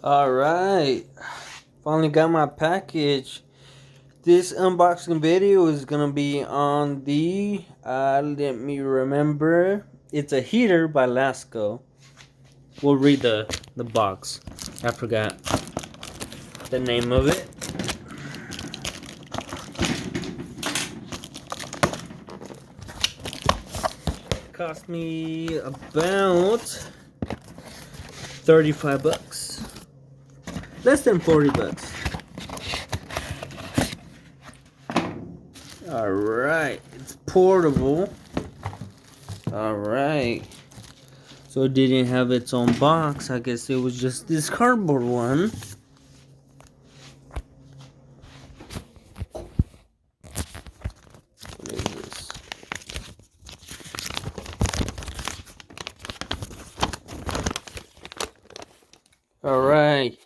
Alright, finally got my package. This unboxing video is gonna be on the, let me remember, it's a heater by Lasko. We'll read the box. I forgot the name of it. It cost me about 35 bucks. Less than 40 bucks. Alright, it's portable. Alright. So it didn't have its own box. I guess it was just this cardboard one. What is this? Alright.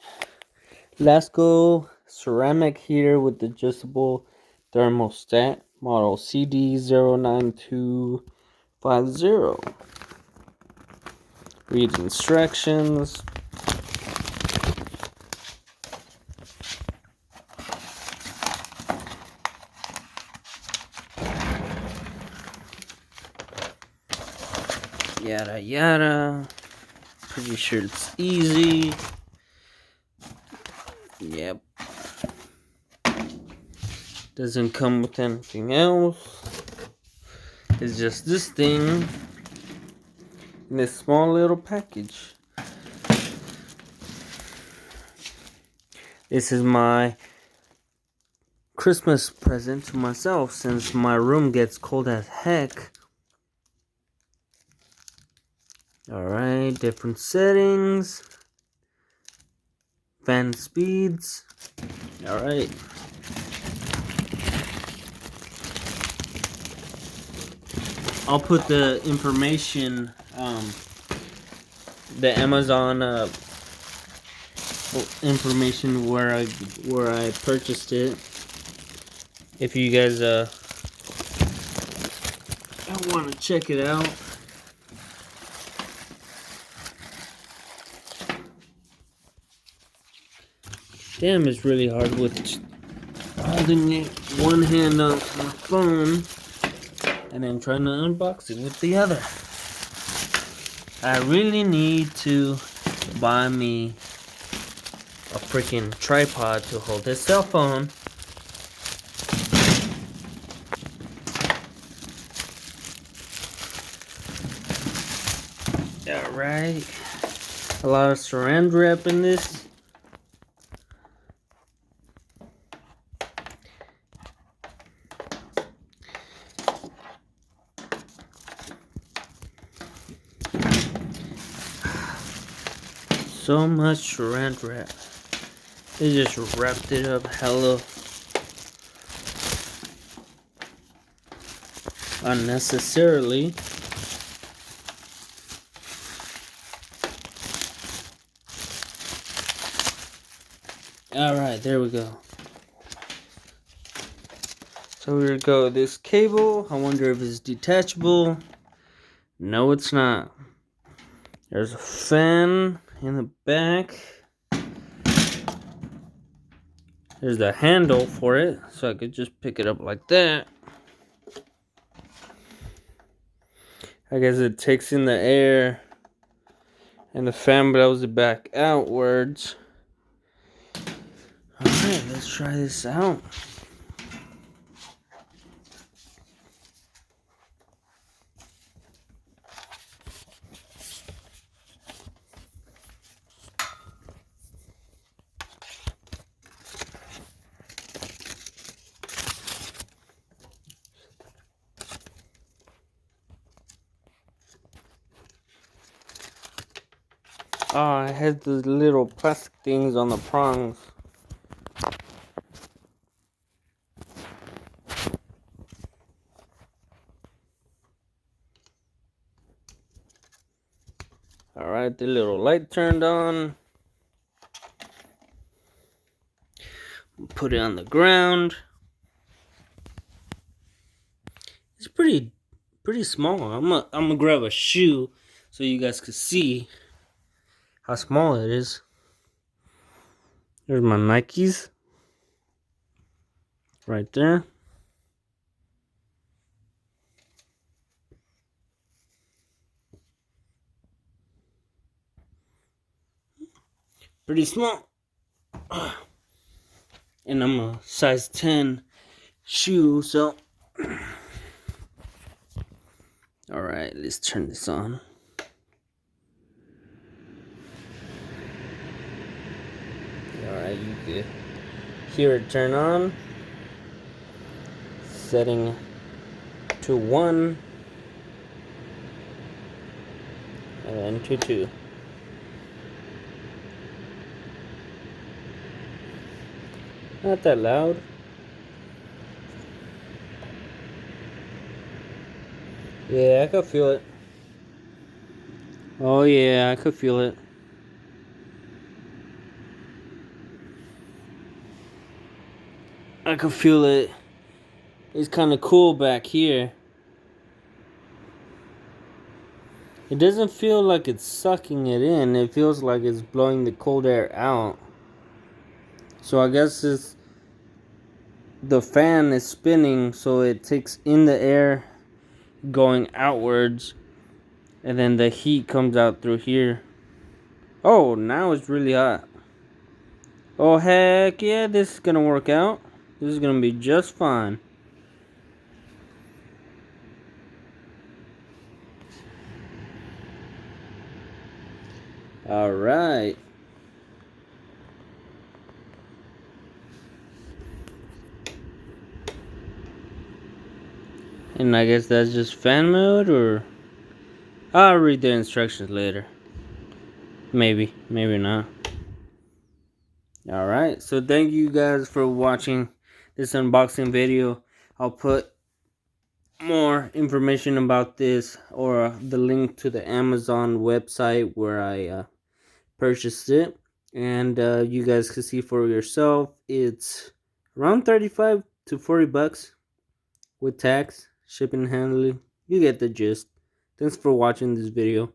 Lasko ceramic heater with adjustable thermostat, model CD09250. Read instructions. Yada yada. Pretty sure it's easy. Yep. Doesn't come with anything else. It's just this thing in this small little package. This is my Christmas present to myself since my room gets cold as heck. Alright, different settings. Fan speeds. Alright. I'll put the information, the Amazon information where I purchased it. If you guys want to check it out. Damn, it's really hard with holding it one hand on my phone and then trying to unbox it with the other. I really need to buy me a freaking tripod to hold this cell phone. Alright. A lot of saran wrap in this. So much saran wrap. They just wrapped it up hella unnecessarily. Alright, there we go. So here we go. This cable, I wonder if it's detachable. No, it's not. There's a fan in the back. There's the handle for it, so I could just pick it up like that. I guess it takes in the air, and the fan blows it back outwards. Alright, let's try this out. Oh, it has those little plastic things on the prongs. Alright, the little light turned on. Put it on the ground. It's pretty small. I'm gonna grab a shoe so you guys can see how small it is. There's my Nikes. Right there. Pretty small. And I'm a size 10 shoe, so. Alright, let's turn this on. Alright, you can hear it turn on. Setting to 1. And then to 2. Not that loud. Yeah, I could feel it. Oh yeah, I could feel it. I could feel it. It's kind of cool back here. It doesn't feel like it's sucking it in. It feels like it's blowing the cold air out. So I guess the fan is spinning, so it takes in the air going outwards, and then the heat comes out through here. Oh, now it's really hot. Oh heck yeah, this is gonna work out. This is gonna be just fine. Alright. And I guess that's just fan mode, or I'll read the instructions later. Maybe, maybe not. Alright, so thank you guys for watching this unboxing video. I'll put more information about this, or the link to the Amazon website where I purchased it, and you guys can see for yourself. It's around 35 to 40 bucks with tax, shipping, and handling. You get the gist. Thanks for watching this video.